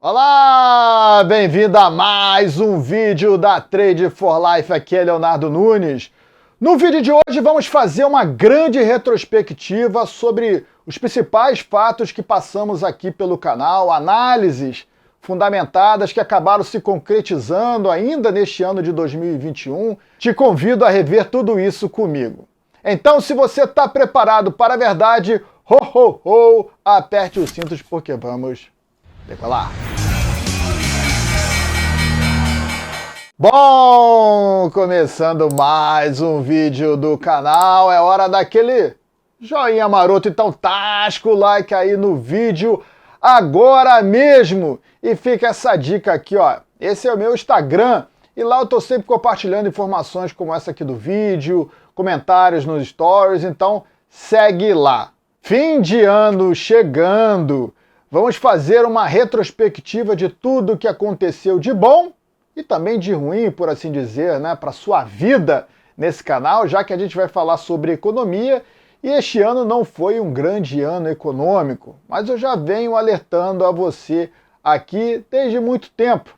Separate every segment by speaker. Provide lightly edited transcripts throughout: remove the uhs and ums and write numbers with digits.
Speaker 1: Olá, bem-vindo a mais um vídeo da Trade for Life, aqui é Leonardo Nunes. No vídeo de hoje vamos fazer uma grande retrospectiva sobre os principais fatos que passamos aqui pelo canal, análises fundamentadas que acabaram se concretizando ainda neste ano de 2021. Te convido a rever tudo isso comigo. Então, se você está preparado para a verdade, aperte os cintos porque vamos decolar. Bom, começando mais um vídeo do canal, é hora daquele joinha maroto, então tasca o like aí no vídeo agora mesmo. E fica essa dica aqui, ó, esse é o meu Instagram e lá eu tô sempre compartilhando informações como essa aqui do vídeo, comentários nos stories, então segue lá. Fim de ano chegando, vamos fazer uma retrospectiva de tudo que aconteceu de bom e também de ruim, por assim dizer, né, para sua vida nesse canal, já que a gente vai falar sobre economia e este ano não foi um grande ano econômico, mas eu já venho alertando a você aqui desde muito tempo.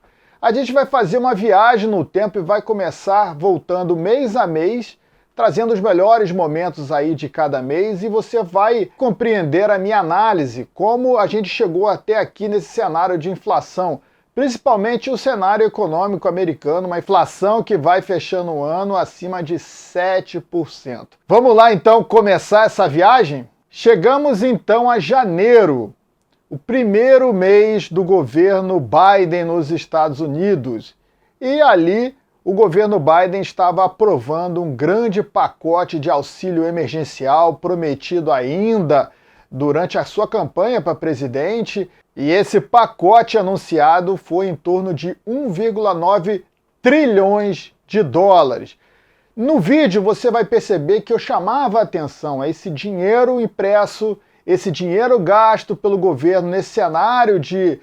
Speaker 1: A gente vai fazer uma viagem no tempo e vai começar voltando mês a mês, trazendo os melhores momentos aí de cada mês e você vai compreender a minha análise, como a gente chegou até aqui nesse cenário de inflação, principalmente o cenário econômico americano, uma inflação que vai fechando o ano acima de 7%. Vamos lá então começar essa viagem? Chegamos então a janeiro, o primeiro mês do governo Biden nos Estados Unidos. E ali o governo Biden estava aprovando um grande pacote de auxílio emergencial prometido ainda durante a sua campanha para presidente. E esse pacote anunciado foi em torno de 1,9 trilhões de dólares. No vídeo você vai perceber que eu chamava a atenção a esse dinheiro impresso, esse dinheiro gasto pelo governo nesse cenário de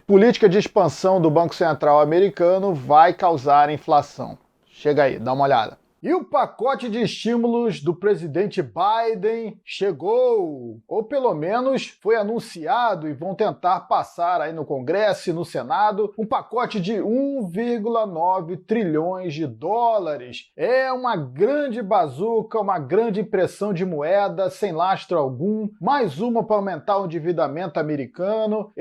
Speaker 1: política de expansão do Banco Central americano vai causar inflação. Chega aí, dá uma olhada. E o pacote de estímulos do presidente Biden chegou, ou pelo menos foi anunciado e vão tentar passar aí no Congresso e no Senado, um pacote de 1,9 trilhões de dólares. É uma grande bazuca, uma grande impressão de moeda sem lastro algum, mais uma para aumentar o endividamento americano.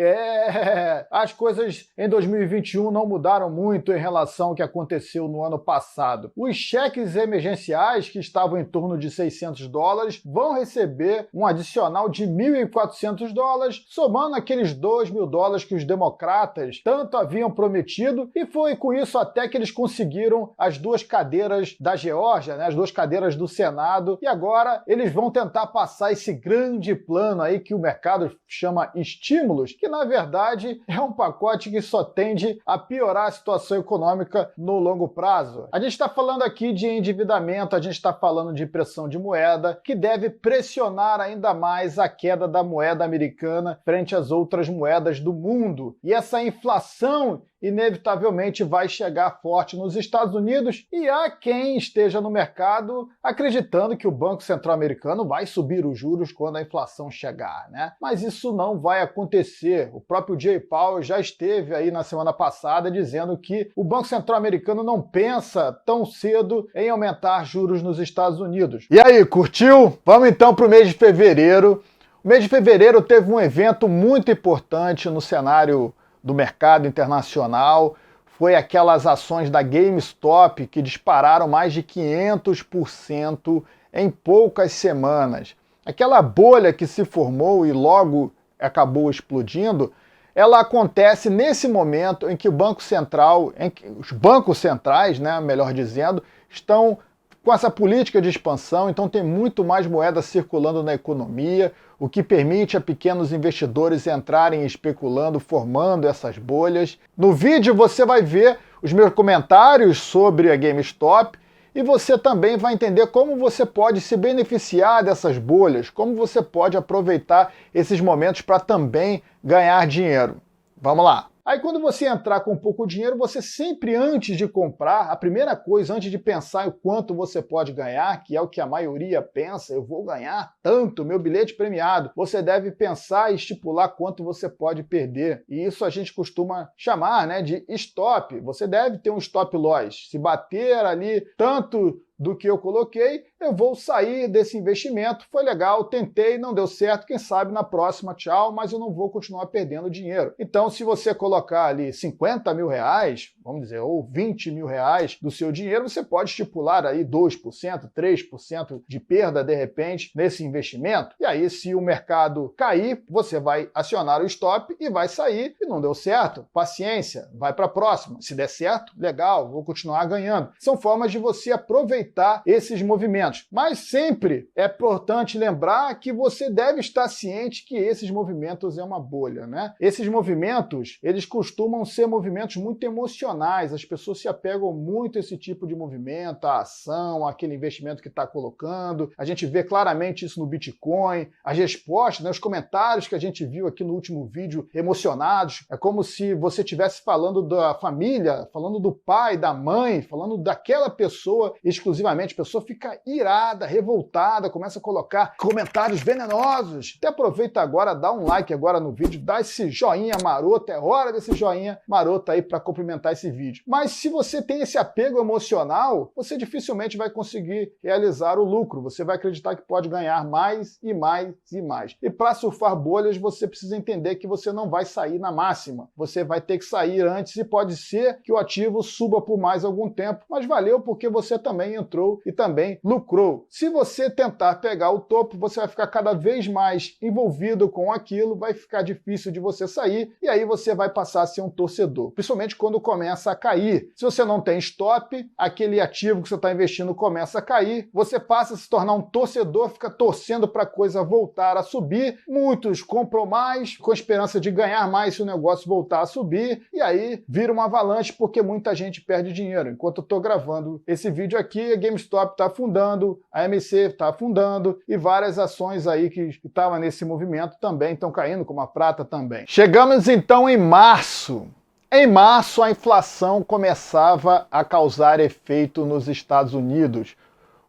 Speaker 1: As coisas em 2021 não mudaram muito em relação ao que aconteceu no ano passado. Os cheques emergenciais, que estavam em torno de 600 dólares, vão receber um adicional de 1.400 dólares, somando aqueles 2.000 dólares que os democratas tanto haviam prometido, e foi com isso até que eles conseguiram as duas cadeiras da Geórgia, né, as duas cadeiras do Senado, e agora eles vão tentar passar esse grande plano aí que o mercado chama estímulos, que na verdade é um pacote que só tende a piorar a situação econômica no longo prazo. A gente está falando aqui de endividamento, a gente está falando de impressão de moeda, que deve pressionar ainda mais a queda da moeda americana frente às outras moedas do mundo. E essa inflação inevitavelmente vai chegar forte nos Estados Unidos e há quem esteja no mercado acreditando que o Banco Central americano vai subir os juros quando a inflação chegar, né? Mas isso não vai acontecer. O próprio Jay Powell já esteve aí na semana passada dizendo que o Banco Central americano não pensa tão cedo em aumentar juros nos Estados Unidos. E aí, curtiu? Vamos então para o mês de fevereiro. O mês de fevereiro teve um evento muito importante no cenário do mercado internacional, foi aquelas ações da GameStop que dispararam mais de 500% em poucas semanas. Aquela bolha que se formou e logo acabou explodindo, ela acontece nesse momento em que o Banco Central, em que os bancos centrais, né, melhor dizendo, estão com essa política de expansão, então tem muito mais moeda circulando na economia, o que permite a pequenos investidores entrarem especulando, formando essas bolhas. No vídeo você vai ver os meus comentários sobre a GameStop e você também vai entender como você pode se beneficiar dessas bolhas, como você pode aproveitar esses momentos para também ganhar dinheiro. Vamos lá! Aí quando você entrar com pouco dinheiro, você sempre antes de comprar, a primeira coisa, antes de pensar em quanto você pode ganhar, que é o que a maioria pensa, eu vou ganhar tanto, meu bilhete premiado, você deve pensar e estipular quanto você pode perder. E isso a gente costuma chamar, né, de stop. Você deve ter um stop loss. Se bater ali tanto do que eu coloquei, eu vou sair desse investimento. Foi legal, tentei, não deu certo, quem sabe na próxima, tchau, mas eu não vou continuar perdendo dinheiro. Então, se você colocar ali 50 mil reais, vamos dizer, ou 20 mil reais do seu dinheiro, você pode estipular aí 2%, 3% de perda, de repente, nesse investimento. E aí, se o mercado cair, você vai acionar o stop e vai sair. E não deu certo, paciência, vai para a próxima. Se der certo, legal, vou continuar ganhando. São formas de você aproveitar esses movimentos. Mas sempre é importante lembrar que você deve estar ciente que esses movimentos é uma bolha, né? Esses movimentos, eles costumam ser movimentos muito emocionais, as pessoas se apegam muito a esse tipo de movimento, a ação, aquele investimento que está colocando. A gente vê claramente isso no Bitcoin, as respostas, né, os comentários que a gente viu aqui no último vídeo emocionados. É como se você estivesse falando da família, falando do pai, da mãe, falando daquela pessoa exclusivamente. A pessoa fica irada, revoltada, começa a colocar comentários venenosos. Até aproveita agora, dá um like agora no vídeo, dá esse joinha maroto, é hora desse joinha maroto aí para complementar esse vídeo. Mas se você tem esse apego emocional, você dificilmente vai conseguir realizar o lucro. Você vai acreditar que pode ganhar mais e mais e mais. E para surfar bolhas, você precisa entender que você não vai sair na máxima. Você vai ter que sair antes e pode ser que o ativo suba por mais algum tempo, mas valeu porque você também entrou e também lucrou. Se você tentar pegar o topo, você vai ficar cada vez mais envolvido com aquilo, vai ficar difícil de você sair e aí você vai passar a ser um torcedor, principalmente quando começa a cair. Se você não tem stop, aquele ativo que você está investindo começa a cair, você passa a se tornar um torcedor, fica torcendo para a coisa voltar a subir. Muitos compram mais com a esperança de ganhar mais se o negócio voltar a subir e aí vira uma avalanche porque muita gente perde dinheiro. Enquanto eu estou gravando esse vídeo aqui, a GameStop está afundando, a AMC está afundando e várias ações aí que estavam nesse movimento também estão caindo, como a prata também. Chegamos então em março. Em março, a inflação começava a causar efeito nos Estados Unidos.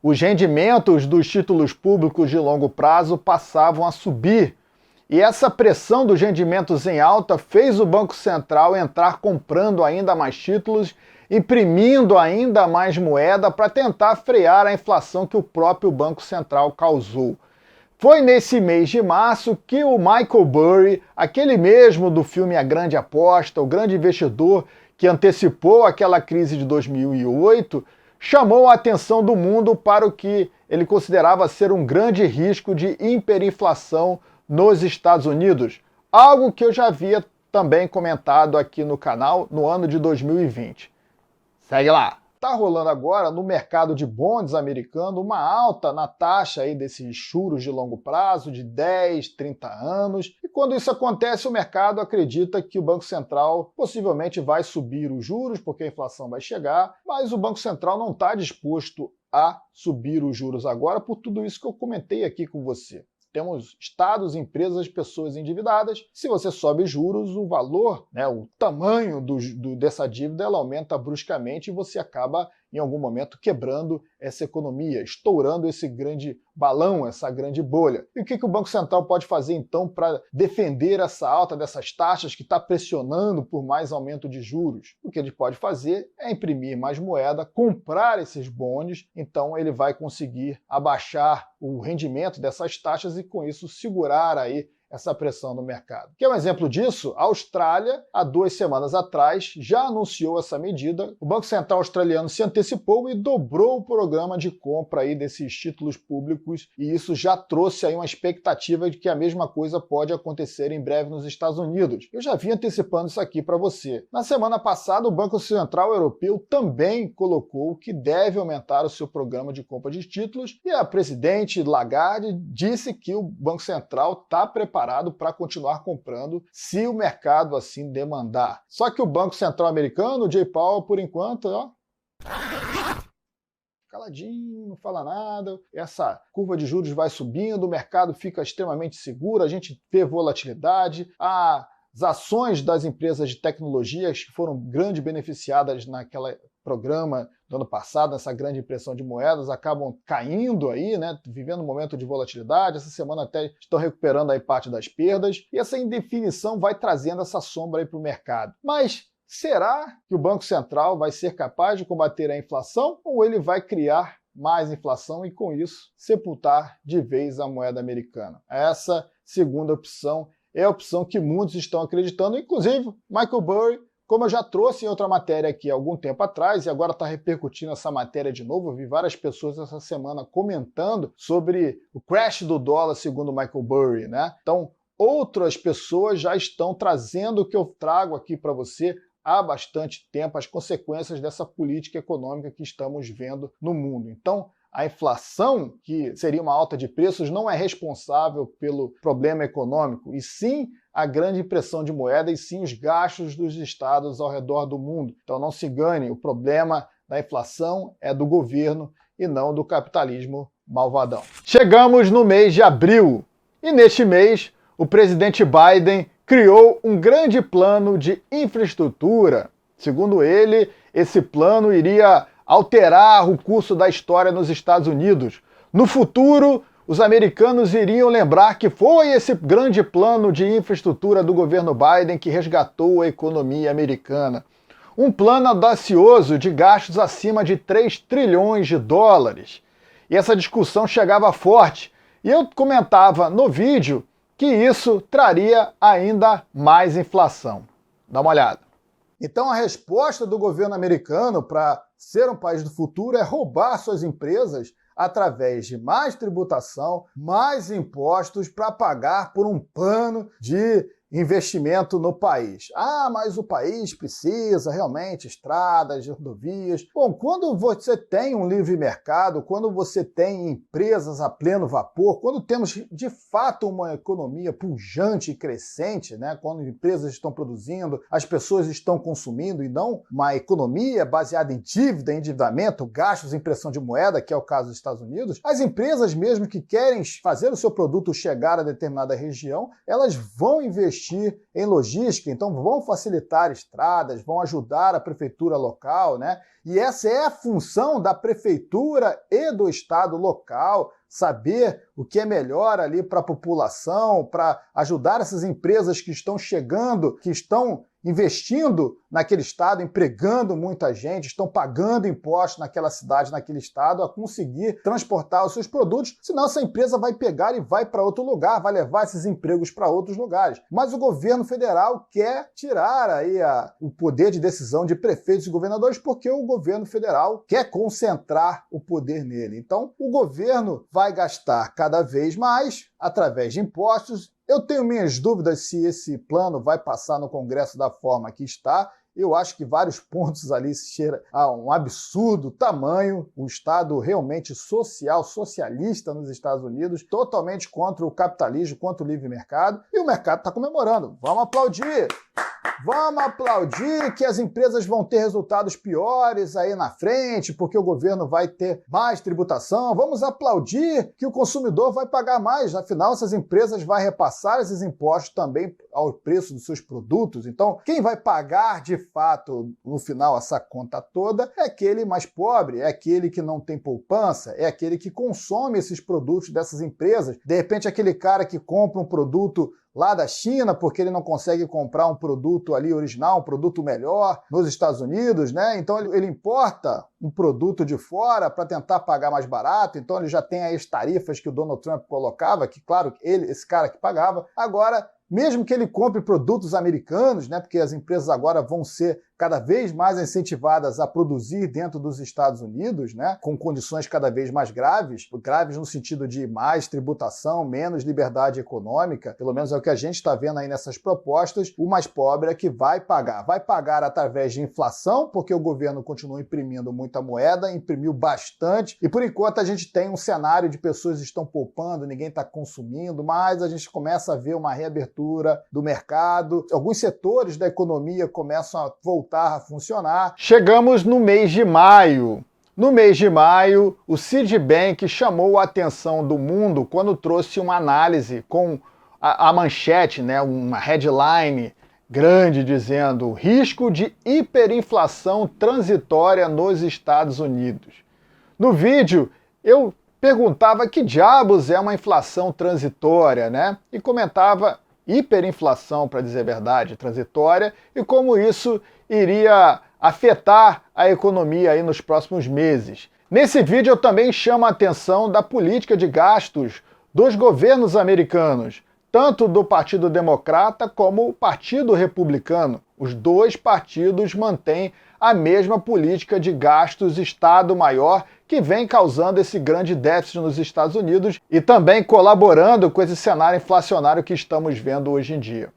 Speaker 1: Os rendimentos dos títulos públicos de longo prazo passavam a subir. E essa pressão dos rendimentos em alta fez o Banco Central entrar comprando ainda mais títulos, imprimindo ainda mais moeda para tentar frear a inflação que o próprio Banco Central causou. Foi nesse mês de março que o Michael Burry, aquele mesmo do filme A Grande Aposta, o grande investidor que antecipou aquela crise de 2008, chamou a atenção do mundo para o que ele considerava ser um grande risco de hiperinflação nos Estados Unidos, algo que eu já havia também comentado aqui no canal no ano de 2020. Segue lá! Está rolando agora no mercado de bonds americano uma alta na taxa aí desses juros de longo prazo de 10, 30 anos. E quando isso acontece, o mercado acredita que o Banco Central possivelmente vai subir os juros porque a inflação vai chegar, mas o Banco Central não está disposto a subir os juros agora por tudo isso que eu comentei aqui com você. Temos estados, empresas, pessoas endividadas. Se você sobe juros, o valor, né, o tamanho dessa dívida, ela aumenta bruscamente e você acaba, em algum momento, quebrando essa economia, estourando esse grande balão, essa grande bolha. E o que o Banco Central pode fazer, então, para defender essa alta dessas taxas que está pressionando por mais aumento de juros? O que ele pode fazer é imprimir mais moeda, comprar esses bondes, então ele vai conseguir abaixar o rendimento dessas taxas e, com isso, segurar aí essa pressão no mercado. Quer um exemplo disso? A Austrália, há 2 semanas atrás, já anunciou essa medida. O Banco Central australiano se antecipou e dobrou o programa de compra aí desses títulos públicos, e isso já trouxe aí uma expectativa de que a mesma coisa pode acontecer em breve nos Estados Unidos. Eu já vim antecipando isso aqui para você. Na semana passada, o Banco Central Europeu também colocou que deve aumentar o seu programa de compra de títulos, e a presidente Lagarde disse que o Banco Central está preparado para continuar comprando se o mercado assim demandar. Só que o Banco Central americano, o Jay Powell, por enquanto, ó, caladinho, não fala nada, essa curva de juros vai subindo, o mercado fica extremamente seguro, a gente vê volatilidade, a as ações das empresas de tecnologias que foram grandes beneficiadas naquele programa do ano passado, essa grande impressão de moedas, acabam caindo aí, né, vivendo um momento de volatilidade. Essa semana até estão recuperando aí parte das perdas, e essa indefinição vai trazendo essa sombra aí para o mercado. Mas será que o Banco Central vai ser capaz de combater a inflação, ou ele vai criar mais inflação e, com isso, sepultar de vez a moeda americana? Essa segunda opção é a opção que muitos estão acreditando, inclusive Michael Burry, como eu já trouxe em outra matéria aqui há algum tempo atrás, e agora está repercutindo essa matéria de novo. Eu vi várias pessoas essa semana comentando sobre o crash do dólar, segundo Michael Burry, né? Então, outras pessoas já estão trazendo o que eu trago aqui para você há bastante tempo, as consequências dessa política econômica que estamos vendo no mundo. Então, a inflação, que seria uma alta de preços, não é responsável pelo problema econômico, e sim a grande impressão de moeda, e sim os gastos dos estados ao redor do mundo. Então não se engane, o problema da inflação é do governo e não do capitalismo malvadão. Chegamos no mês de abril, e neste mês o presidente Biden criou um grande plano de infraestrutura. Segundo ele, esse plano iria alterar o curso da história nos Estados Unidos. No futuro, os americanos iriam lembrar que foi esse grande plano de infraestrutura do governo Biden que resgatou a economia americana. Um plano audacioso de gastos acima de 3 trilhões de dólares. E essa discussão chegava forte. E eu comentava no vídeo que isso traria ainda mais inflação. Dá uma olhada. Então a resposta do governo americano para ser um país do futuro é roubar suas empresas através de mais tributação, mais impostos para pagar por um plano de investimento no país. Ah, mas o país precisa realmente estradas, rodovias. Bom, quando você tem um livre mercado, quando você tem empresas a pleno vapor, quando temos de fato uma economia pujante e crescente, né? Quando empresas estão produzindo, as pessoas estão consumindo, e não uma economia baseada em dívida, endividamento, gastos, impressão de moeda, que é o caso dos Estados Unidos, as empresas mesmo que querem fazer o seu produto chegar a determinada região, elas vão investir em logística, então vão facilitar estradas, vão ajudar a prefeitura local, né? E essa é a função da prefeitura e do estado local, saber o que é melhor ali para a população, para ajudar essas empresas que estão chegando, que estão investindo naquele estado, empregando muita gente, estão pagando impostos naquela cidade, naquele estado, a conseguir transportar os seus produtos, senão essa empresa vai pegar e vai para outro lugar, vai levar esses empregos para outros lugares. Mas o governo federal quer tirar aí o poder de decisão de prefeitos e governadores, porque o governo federal quer concentrar o poder nele. Então, o governo vai gastar cada vez mais através de impostos. Eu tenho minhas dúvidas se esse plano vai passar no Congresso da forma que está. Eu acho que vários pontos ali cheiram a um absurdo tamanho. O Estado realmente social, socialista nos Estados Unidos, totalmente contra o capitalismo, contra o livre mercado. E o mercado está comemorando. Vamos aplaudir! Vamos aplaudir que as empresas vão ter resultados piores aí na frente, porque o governo vai ter mais tributação. Vamos aplaudir que o consumidor vai pagar mais. Afinal, essas empresas vão repassar esses impostos também ao preço dos seus produtos. Então, quem vai pagar de fato, no final, essa conta toda é aquele mais pobre, é aquele que não tem poupança, é aquele que consome esses produtos dessas empresas. De repente, aquele cara que compra um produto lá da China, porque ele não consegue comprar um produto ali original, um produto melhor nos Estados Unidos, né? Então ele importa um produto de fora para tentar pagar mais barato, então ele já tem as tarifas que o Donald Trump colocava, que claro, esse cara que pagava. Agora, mesmo que ele compre produtos americanos, né? Porque as empresas agora vão ser cada vez mais incentivadas a produzir dentro dos Estados Unidos, né, com condições cada vez mais graves no sentido de mais tributação, menos liberdade econômica, pelo menos é o que a gente está vendo aí nessas propostas. O mais pobre é que vai pagar através de inflação, porque o governo continua imprimindo muita moeda, imprimiu bastante, e por enquanto a gente tem um cenário de pessoas que estão poupando, ninguém está consumindo, mas a gente começa a ver uma reabertura do mercado, alguns setores da economia começam a voltar a funcionar. Chegamos no mês de maio. No mês de maio, o Citibank chamou a atenção do mundo quando trouxe uma análise com a manchete, né, uma headline grande dizendo risco de hiperinflação transitória nos Estados Unidos. No vídeo eu perguntava que diabos é uma inflação transitória, né? E comentava hiperinflação, para dizer a verdade, transitória, e como isso iria afetar a economia aí nos próximos meses. Nesse vídeo eu também chamo a atenção da política de gastos dos governos americanos, tanto do Partido Democrata como o Partido Republicano. Os dois partidos mantêm a mesma política de gastos Estado maior que vem causando esse grande déficit nos Estados Unidos e também colaborando com esse cenário inflacionário que estamos vendo hoje em dia.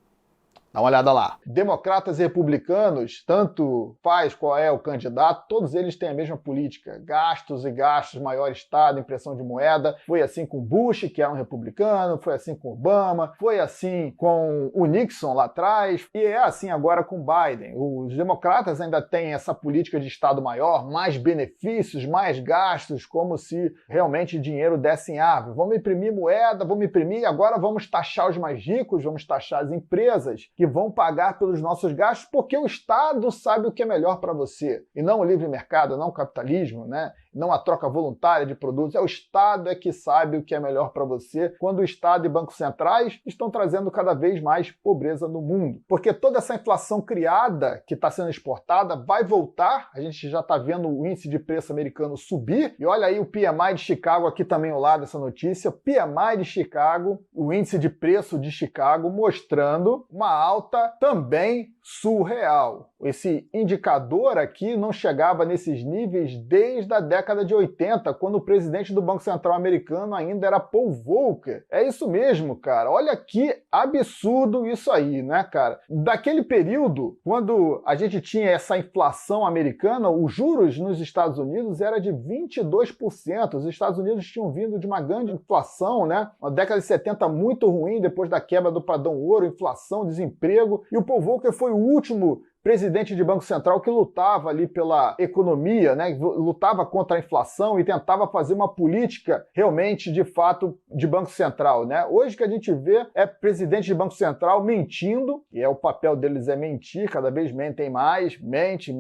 Speaker 1: Dá uma olhada lá. Democratas e republicanos, tanto faz qual é o candidato, todos eles têm a mesma política. Gastos e gastos, maior Estado, impressão de moeda. Foi assim com Bush, que era um republicano, foi assim com Obama, foi assim com o Nixon lá atrás, e é assim agora com Biden. Os democratas ainda têm essa política de Estado maior, mais benefícios, mais gastos, como se realmente dinheiro desse em árvore. Vamos imprimir moeda, vamos imprimir, agora vamos taxar os mais ricos, vamos taxar as empresas que vão pagar pelos nossos gastos, porque o Estado sabe o que é melhor para você. E não o livre mercado, não o capitalismo, né? Não a troca voluntária de produtos. É o Estado que sabe o que é melhor para você, quando o Estado e bancos centrais estão trazendo cada vez mais pobreza no mundo. Porque toda essa inflação criada, que está sendo exportada, vai voltar. A gente já está vendo o índice de preço americano subir. E olha aí o PMI de Chicago, aqui também ao lado dessa notícia. PMI de Chicago, o índice de preço de Chicago, mostrando uma alta também surreal. Esse indicador aqui não chegava nesses níveis desde a década de 80, quando o presidente do Banco Central americano ainda era Paul Volcker. É isso mesmo, cara. Olha que absurdo isso aí, né, cara? Daquele período, quando a gente tinha essa inflação americana, os juros nos Estados Unidos era de 22%. Os Estados Unidos tinham vindo de uma grande inflação, né? Uma década de 70 muito ruim, depois da quebra do padrão ouro, inflação, desemprego. E o Paul Volcker foi o último presidente de Banco Central que lutava ali pela economia, né? Lutava contra a inflação e tentava fazer uma política realmente, de fato, de Banco Central, né? Hoje que a gente vê é presidente de Banco Central mentindo, e o papel deles é mentir, cada vez mentem mais, mente.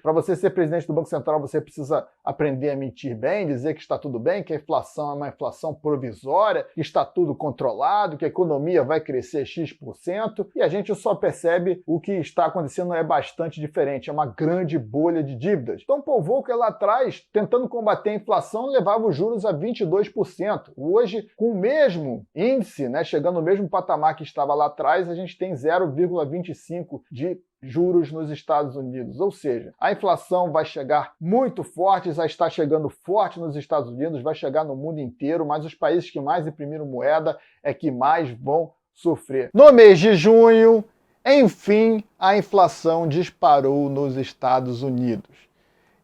Speaker 1: Para você ser presidente do Banco Central, você precisa aprender a mentir bem, dizer que está tudo bem, que a inflação é uma inflação provisória, que está tudo controlado, que a economia vai crescer X%, e a gente só percebe o que está acontecendo é bastante diferente, é uma grande bolha de dívidas. Então, Paul Volcker lá atrás, tentando combater a inflação, levava os juros a 22%. Hoje, com o mesmo índice, né, chegando no mesmo patamar que estava lá atrás, a gente tem 0,25% de juros nos Estados Unidos. Ou seja, a inflação vai chegar muito forte, já está chegando forte nos Estados Unidos, vai chegar no mundo inteiro, mas os países que mais imprimiram moeda é que mais vão sofrer. No mês de junho, enfim, a inflação disparou nos Estados Unidos.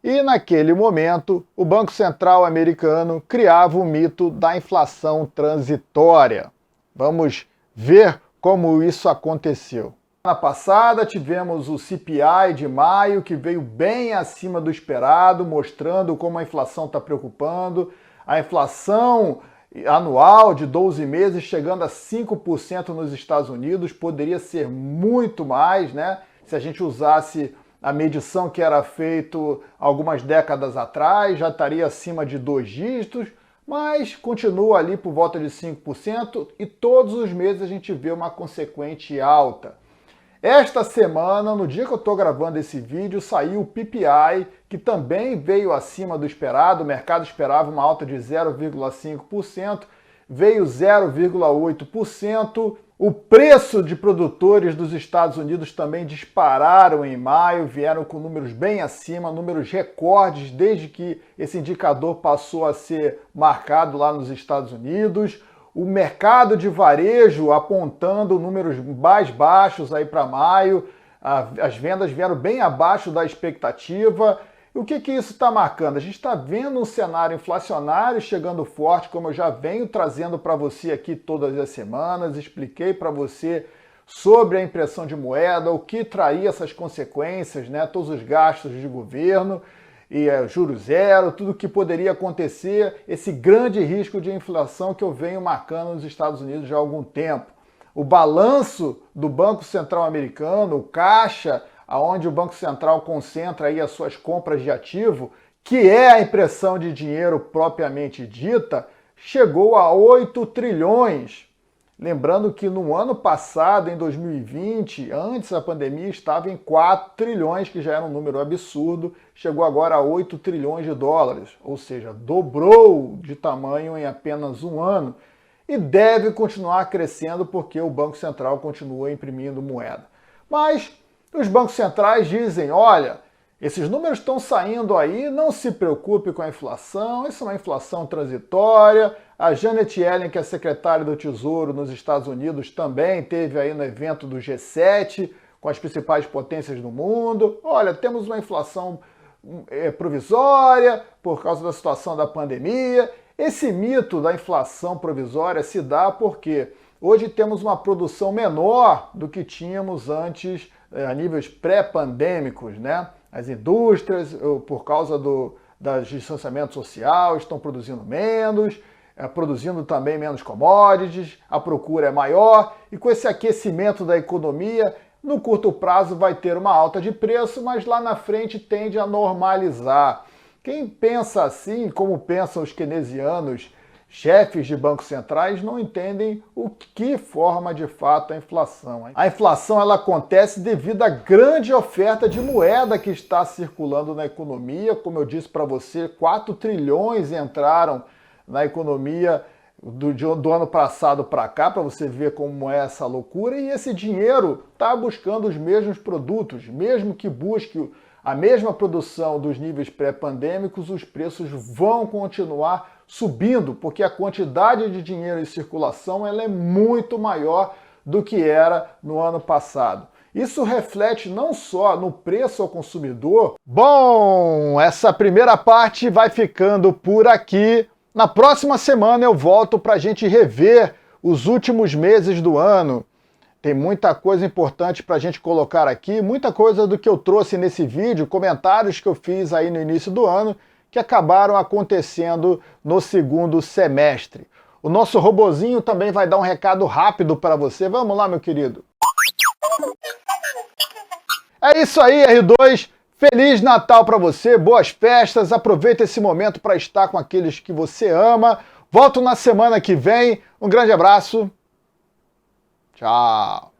Speaker 1: E naquele momento, o Banco Central americano criava o mito da inflação transitória. Vamos ver como isso aconteceu. Na passada tivemos o CPI de maio, que veio bem acima do esperado, mostrando como a inflação está preocupando. A inflação anual de 12 meses chegando a 5% nos Estados Unidos, poderia ser muito mais, né? Se a gente usasse a medição que era feita algumas décadas atrás, já estaria acima de 2 dígitos, mas continua ali por volta de 5% e todos os meses a gente vê uma consequente alta. Esta semana, no dia que eu estou gravando esse vídeo, saiu o PPI, que também veio acima do esperado. O mercado esperava uma alta de 0,5%, veio 0,8%. O preço de produtores dos Estados Unidos também dispararam em maio, vieram com números bem acima, números recordes desde que esse indicador passou a ser marcado lá nos Estados Unidos. O mercado de varejo apontando números mais baixos aí para maio, as vendas vieram bem abaixo da expectativa. E o que isso está marcando? A gente está vendo um cenário inflacionário chegando forte, como eu já venho trazendo para você aqui todas as semanas, expliquei para você sobre a impressão de moeda, o que traria essas consequências, né? Todos os gastos de governo, e juros zero, tudo que poderia acontecer, esse grande risco de inflação que eu venho marcando nos Estados Unidos já há algum tempo. O balanço do Banco Central americano, o caixa, aonde o Banco Central concentra aí as suas compras de ativo, que é a impressão de dinheiro propriamente dita, chegou a 8 trilhões. Lembrando que no ano passado, em 2020, antes da pandemia, estava em 4 trilhões, que já era um número absurdo, chegou agora a 8 trilhões de dólares, ou seja, dobrou de tamanho em apenas um ano e deve continuar crescendo porque o Banco Central continua imprimindo moeda. Mas os bancos centrais dizem, olha, esses números estão saindo aí, não se preocupe com a inflação, isso é uma inflação transitória. A Janet Yellen, que é secretária do Tesouro nos Estados Unidos, também esteve aí no evento do G7, com as principais potências do mundo. Olha, temos uma inflação provisória por causa da situação da pandemia. Esse mito da inflação provisória se dá porque hoje temos uma produção menor do que tínhamos antes, a níveis pré-pandêmicos, né? As indústrias, por causa do distanciamento social, estão produzindo menos, produzindo também menos commodities, a procura é maior, e com esse aquecimento da economia, no curto prazo vai ter uma alta de preço, mas lá na frente tende a normalizar. Quem pensa assim, como pensam os keynesianos, chefes de bancos centrais, não entendem o que forma de fato a inflação. A inflação ela acontece devido à grande oferta de moeda que está circulando na economia. Como eu disse para você, 4 trilhões entraram na economia do ano passado para cá, para você ver como é essa loucura, e esse dinheiro está buscando os mesmos produtos, mesmo que busque a mesma produção dos níveis pré-pandêmicos, os preços vão continuar subindo, porque a quantidade de dinheiro em circulação ela é muito maior do que era no ano passado. Isso reflete não só no preço ao consumidor. Bom, essa primeira parte vai ficando por aqui. Na próxima semana eu volto para a gente rever os últimos meses do ano. Tem muita coisa importante para a gente colocar aqui, muita coisa do que eu trouxe nesse vídeo, comentários que eu fiz aí no início do ano, que acabaram acontecendo no segundo semestre. O nosso robozinho também vai dar um recado rápido para você. Vamos lá, meu querido. É isso aí, R2. Feliz Natal para você, boas festas. Aproveita esse momento para estar com aqueles que você ama. Volto na semana que vem. Um grande abraço. Tchau.